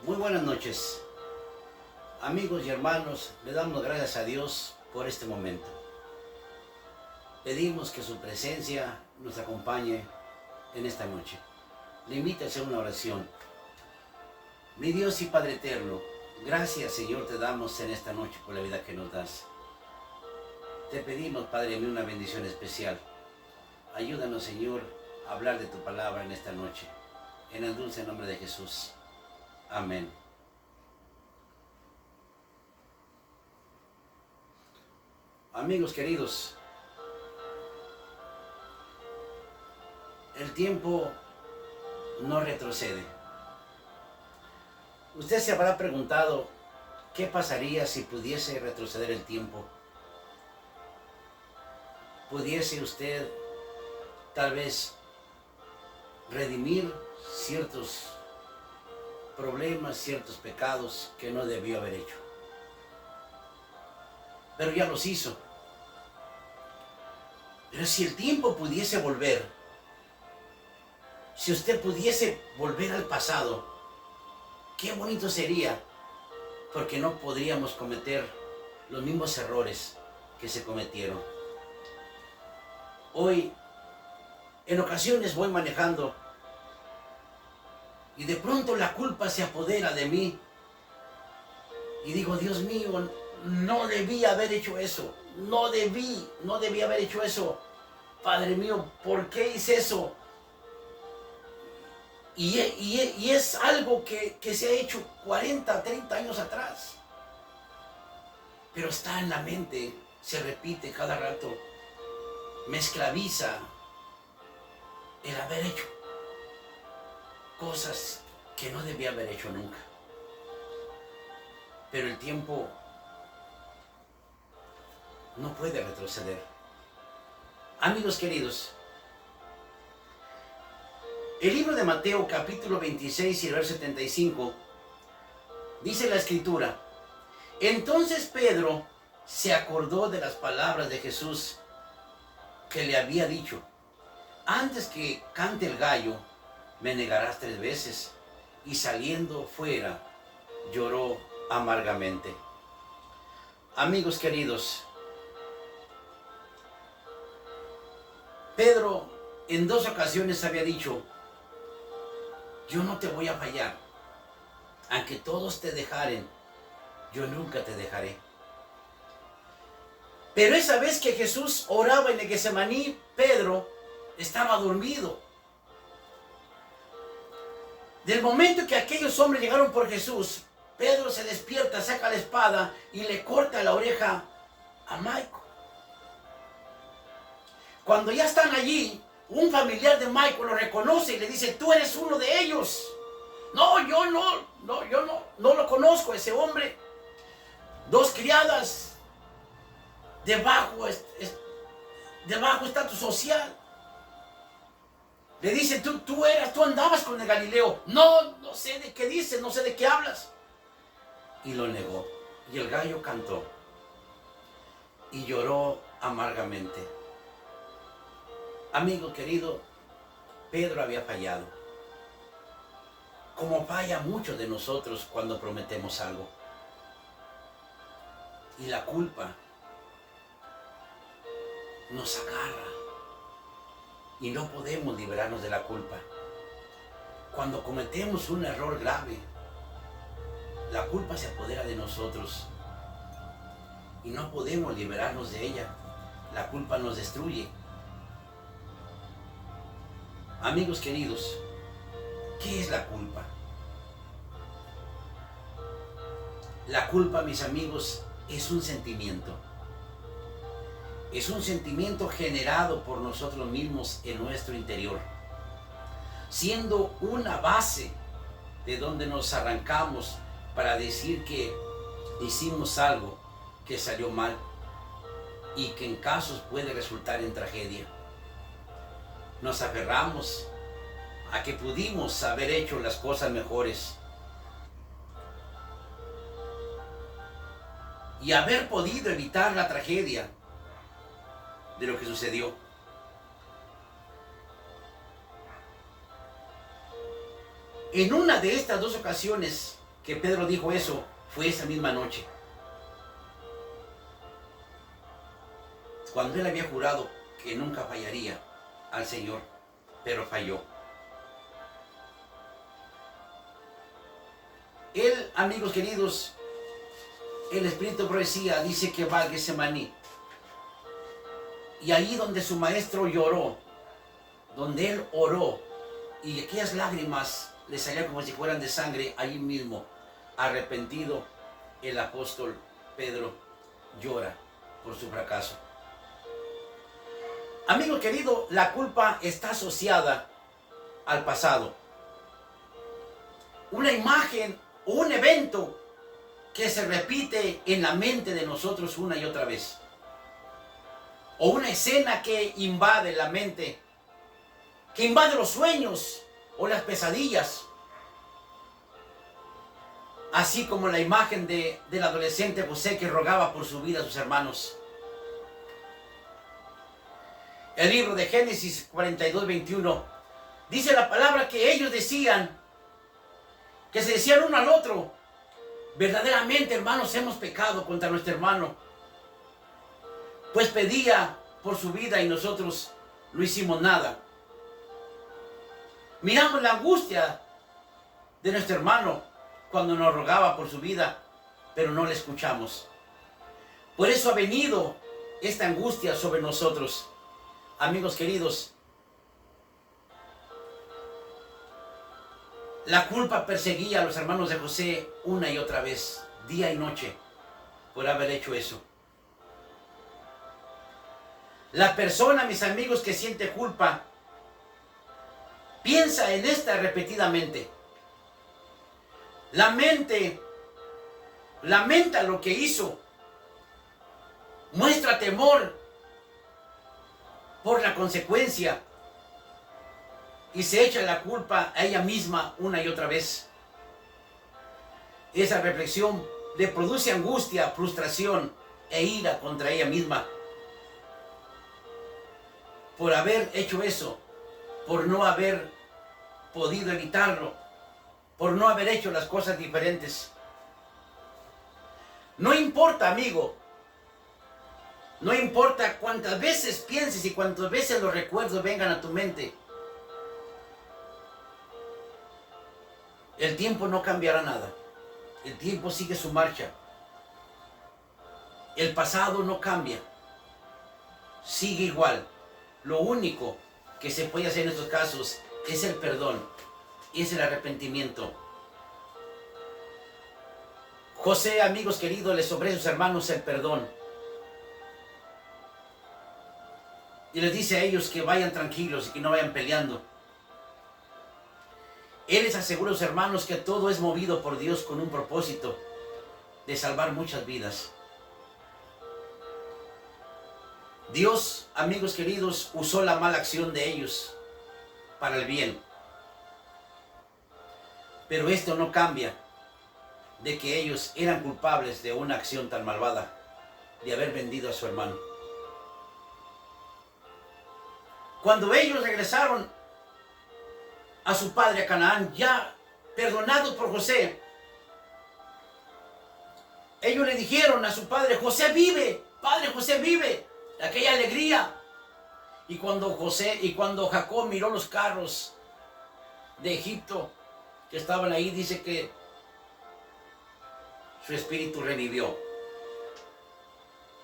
Muy buenas noches, amigos y hermanos. Le damos gracias a Dios por este momento. Pedimos que su presencia nos acompañe en esta noche. Le invito a hacer una oración. Mi Dios y Padre eterno, gracias, Señor, te damos en esta noche por la vida que nos das. Te pedimos, Padre mío, una bendición especial. Ayúdanos, Señor, a hablar de tu palabra en esta noche. En el dulce nombre de Jesús. Amén. Amigos queridos, el tiempo no retrocede. Usted se habrá preguntado, ¿qué pasaría si pudiese retroceder el tiempo? ¿Pudiese usted tal vez redimir ciertos problemas, ciertos pecados que no debió haber hecho? Pero ya los hizo. Pero si el tiempo pudiese volver, si usted pudiese volver al pasado, qué bonito sería, porque no podríamos cometer los mismos errores que se cometieron. Hoy, en ocasiones voy manejando y de pronto la culpa se apodera de mí y digo, Dios mío, no debí haber hecho eso, no debí haber hecho eso. Padre mío, ¿por qué hice eso? Y es algo que se ha hecho 40, 30 años atrás. Pero está en la mente, se repite cada rato. Me esclaviza el haber hecho cosas que no debía haber hecho nunca. Pero el tiempo no puede retroceder. Amigos queridos, el libro de Mateo capítulo 26 y el verso 75 dice la escritura: entonces Pedro se acordó de las palabras de Jesús que le había dicho, antes que cante el gallo, me negarás 3 veces. Y saliendo fuera, lloró amargamente. Amigos queridos, Pedro en 2 ocasiones había dicho, yo no te voy a fallar, aunque todos te dejaren, yo nunca te dejaré. Pero esa vez que Jesús oraba en el Getsemaní, Pedro estaba dormido. Del momento que aquellos hombres llegaron por Jesús, Pedro se despierta, saca la espada y le corta la oreja a Michael. Cuando ya están allí, un familiar de Michael lo reconoce y le dice, tú eres uno de ellos. No, yo no lo conozco, ese hombre. 2 criadas de bajo estatus social. Le dice, tú andabas con el Galileo. No sé de qué dices, no sé de qué hablas. Y lo negó. Y el gallo cantó. Y lloró amargamente. Amigo querido, Pedro había fallado. Como falla muchos de nosotros cuando prometemos algo. Y la culpa nos agarra. Y no podemos liberarnos de la culpa. Cuando cometemos un error grave, la culpa se apodera de nosotros. Y no podemos liberarnos de ella. La culpa nos destruye. Amigos queridos, ¿qué es la culpa? La culpa, mis amigos, es un sentimiento. Es un sentimiento generado por nosotros mismos en nuestro interior, siendo una base de donde nos arrancamos para decir que hicimos algo que salió mal y que en casos puede resultar en tragedia. Nos aferramos a que pudimos haber hecho las cosas mejores y haber podido evitar la tragedia de lo que sucedió. En una de estas 2 ocasiones, que Pedro dijo eso fue esa misma noche, cuando él había jurado que nunca fallaría al Señor, pero falló. Él, amigos queridos, el Espíritu de Profecía dice que va a Getsemaní. Y ahí donde su maestro lloró, donde él oró, y aquellas lágrimas le salían como si fueran de sangre, allí mismo, arrepentido, el apóstol Pedro llora por su fracaso. Amigo querido, la culpa está asociada al pasado. Una imagen o un evento que se repite en la mente de nosotros una y otra vez. O una escena que invade la mente, que invade los sueños o las pesadillas. Así como la imagen del adolescente José que rogaba por su vida a sus hermanos. El libro de Génesis 42:21 dice la palabra que ellos decían, que se decían uno al otro: verdaderamente, hermanos, hemos pecado contra nuestro hermano, pues pedía por su vida y nosotros no hicimos nada. Miramos la angustia de nuestro hermano cuando nos rogaba por su vida, pero no le escuchamos. Por eso ha venido esta angustia sobre nosotros. Amigos queridos, la culpa perseguía a los hermanos de José una y otra vez, día y noche, por haber hecho eso. La persona, mis amigos, que siente culpa, piensa en esta repetidamente. La mente lamenta lo que hizo, muestra temor por la consecuencia y se echa la culpa a ella misma una y otra vez. Esa reflexión le produce angustia, frustración e ira contra ella misma por haber hecho eso, por no haber podido evitarlo, por no haber hecho las cosas diferentes. No importa, amigo, no importa cuántas veces pienses y cuántas veces los recuerdos vengan a tu mente. El tiempo no cambiará nada. El tiempo sigue su marcha. El pasado no cambia. Sigue igual. Lo único que se puede hacer en estos casos es el perdón, es el arrepentimiento. José, amigos queridos, les ofrece a sus hermanos el perdón. Y les dice a ellos que vayan tranquilos y que no vayan peleando. Él les asegura a sus hermanos que todo es movido por Dios con un propósito de salvar muchas vidas. Dios, amigos queridos, usó la mala acción de ellos para el bien. Pero esto no cambia de que ellos eran culpables de una acción tan malvada, de haber vendido a su hermano. Cuando ellos regresaron a su padre a Canaán, ya perdonados por José, ellos le dijeron a su padre: José vive, padre, José vive. Aquella alegría. Y cuando Jacob miró los carros de Egipto que estaban ahí, dice que su espíritu revivió.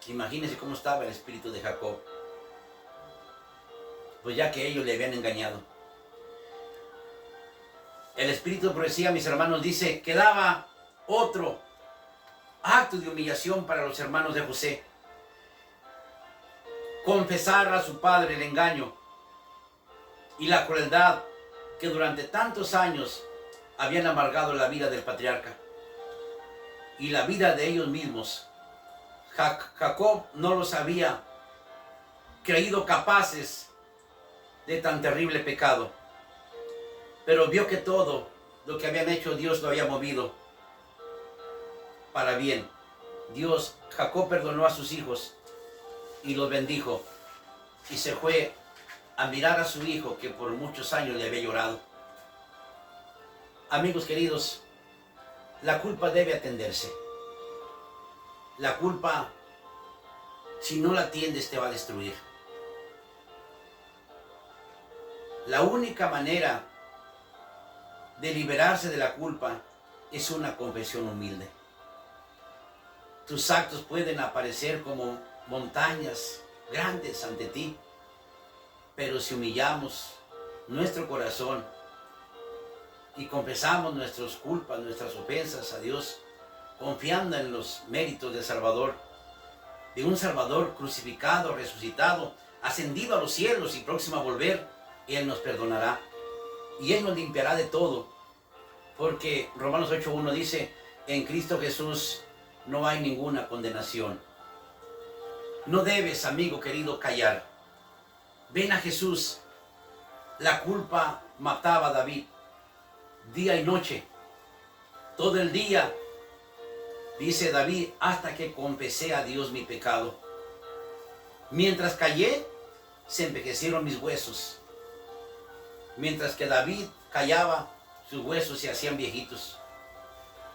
Imagínense cómo estaba el espíritu de Jacob, pues ya que ellos le habían engañado. El espíritu de profecía, mis hermanos, dice que daba otro acto de humillación para los hermanos de José: confesar a su padre el engaño y la crueldad que durante tantos años habían amargado la vida del patriarca y la vida de ellos mismos. Jacob no los había creído capaces de tan terrible pecado, pero vio que todo lo que habían hecho Dios lo había movido para bien. Jacob perdonó a sus hijos y los bendijo, y se fue a mirar a su hijo que por muchos años le había llorado. Amigos queridos, La culpa debe atenderse. La culpa, si no la atiendes, te va a destruir. La única manera de liberarse de la culpa es una confesión humilde. Tus actos pueden aparecer como montañas grandes ante ti, pero si humillamos nuestro corazón y confesamos nuestras culpas, nuestras ofensas a Dios, confiando en los méritos del Salvador, de un Salvador crucificado, resucitado, ascendido a los cielos y próximo a volver, Él nos perdonará y Él nos limpiará de todo, porque Romanos 8:1 dice, en Cristo Jesús no hay ninguna condenación. No debes, amigo querido, callar. Ven a Jesús. La culpa mataba a David día y noche, todo el día. Dice David, hasta que confesé a Dios mi pecado. Mientras callé, se envejecieron mis huesos. Mientras que David callaba, sus huesos se hacían viejitos.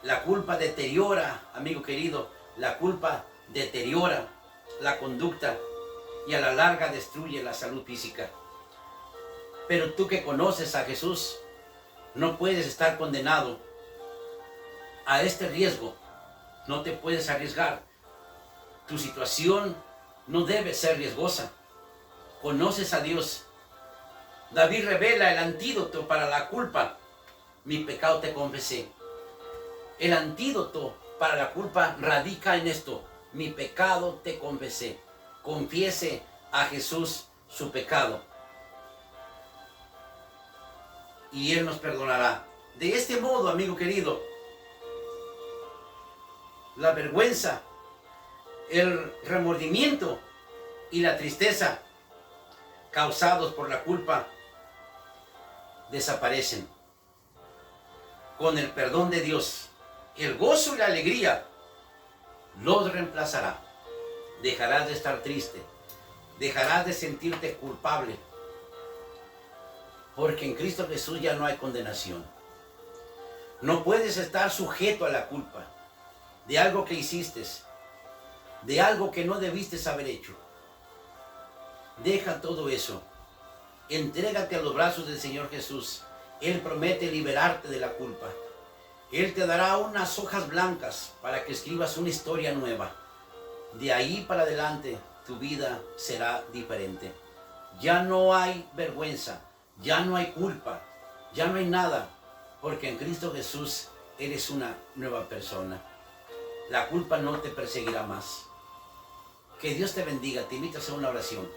La culpa deteriora, amigo querido, la culpa deteriora la conducta y a la larga destruye la salud física. Pero tú que conoces a Jesús, no puedes estar condenado a este riesgo. No te puedes arriesgar. Tu situación no debe ser riesgosa. Conoces a Dios. David revela el antídoto para la culpa. Mi pecado te confesé. El antídoto para la culpa radica en esto. Mi pecado te confesé. Confiese a Jesús su pecado y Él nos perdonará. De este modo, amigo querido, la vergüenza, el remordimiento y la tristeza causados por la culpa desaparecen. Con el perdón de Dios, el gozo y la alegría los reemplazará. Dejarás de estar triste, dejarás de sentirte culpable, porque en Cristo Jesús ya no hay condenación. No puedes estar sujeto a la culpa de algo que hiciste, de algo que no debiste haber hecho. Deja todo eso. Entrégate a los brazos del Señor Jesús. Él promete liberarte de la culpa. Él te dará unas hojas blancas para que escribas una historia nueva. De ahí para adelante tu vida será diferente. Ya no hay vergüenza, ya no hay culpa, ya no hay nada, porque en Cristo Jesús eres una nueva persona. La culpa no te perseguirá más. Que Dios te bendiga. Te invito a hacer una oración.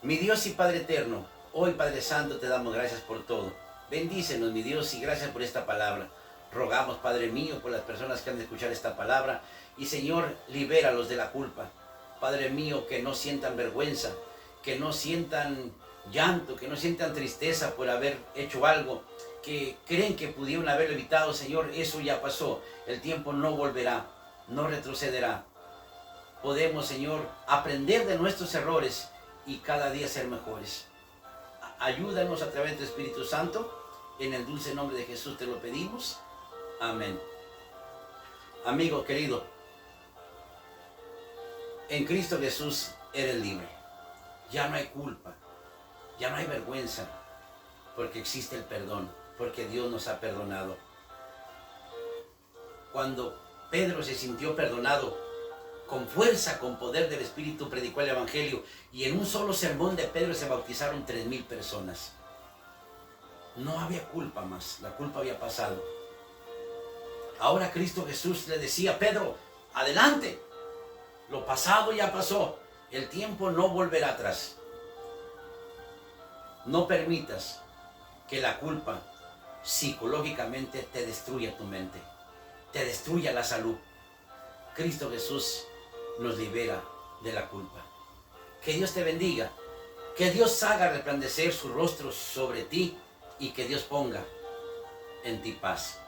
Mi Dios y Padre eterno, hoy Padre Santo te damos gracias por todo. Bendícenos, mi Dios, y gracias por esta palabra. Rogamos, Padre mío, por las personas que han de escuchar esta palabra. Y Señor, libéralos de la culpa. Padre mío, que no sientan vergüenza, que no sientan llanto, que no sientan tristeza por haber hecho algo que creen que pudieron haber evitado. Señor, eso ya pasó. El tiempo no volverá, no retrocederá. Podemos, Señor, aprender de nuestros errores y cada día ser mejores. Ayúdanos a través del Espíritu Santo. En el dulce nombre de Jesús te lo pedimos. Amén. Amigo querido, en Cristo Jesús eres libre. Ya no hay culpa, ya no hay vergüenza, porque existe el perdón, porque Dios nos ha perdonado. Cuando Pedro se sintió perdonado, con fuerza, con poder del Espíritu, predicó el Evangelio, y en un solo sermón de Pedro se bautizaron 3,000 personas. No había culpa más, la culpa había pasado. Ahora Cristo Jesús le decía a Pedro, adelante, lo pasado ya pasó, el tiempo no volverá atrás. No permitas que la culpa psicológicamente te destruya tu mente, te destruya la salud. Cristo Jesús nos libera de la culpa. Que Dios te bendiga, que Dios haga resplandecer su rostro sobre ti y que Dios ponga en ti paz.